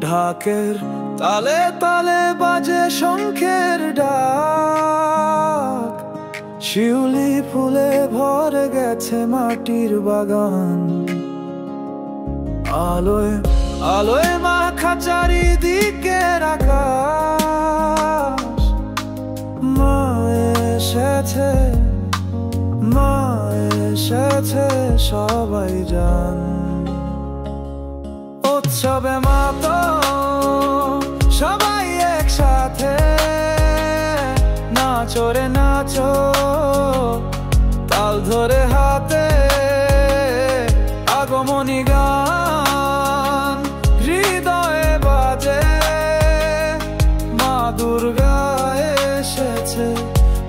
ঢাকের তালে তালে বাজে শঙ্খের ডাক, শিউলি ফুলে ভরে গেছে মাটির বাগান। আলোয় আলোয় মাখা চারিদিকের আকাশ, মা এসেছে, মা এসেছে, সবাই জান। উৎসবে মা তো সবাই একসাথে, নাচো রে নাচো, তাল ধরে হাতে, আগমনী গান হৃদয়ে বাজে, মা দুর্গা এসেছে,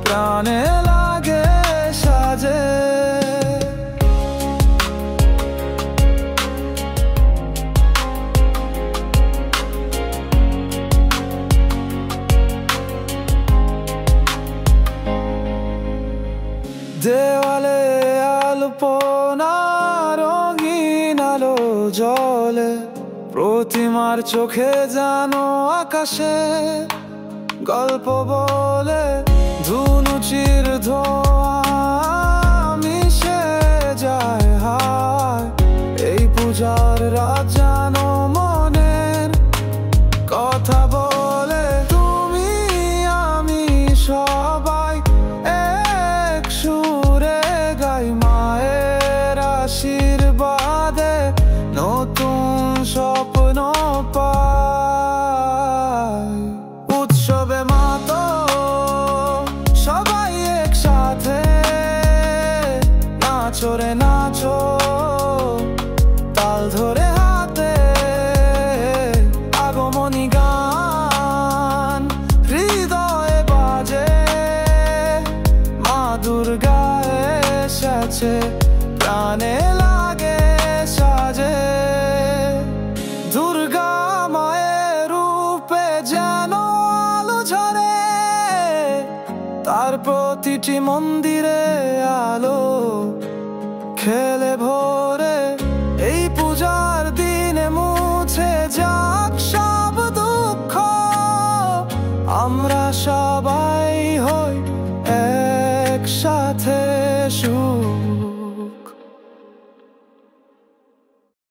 প্রাণে লাগে সাজে। দেওয়ালে আলপনা রঙিন আলো জলে, প্রতিমার চোখে জানো আকাশে গল্প বলে, ধুনুচির ধোঁয়া মিশে যায় হায়। এই পূজার রাত জানো মনের কথা বলে, তুমি আমি সবাই এক সুরে গাই, মায়ের আশীর্বাদে নতুন স্বপ্ন পাই। উৎসবে মা তো সবাই একসাথে, নাচো রে নাচো, তাল ধরে হাতে, আগমনী গান হৃদয়ে বাজে, মা দুর্গা এসেছে, প্রাণে লাগে সাজে। দুর্গা মায়ের রূপে যেন আলো ঝরে, তার প্রতিটি মন্দিরে আলো খেলে ভরে। এই পূজার দিনে মুছে যাক সব দুঃখ, আমরা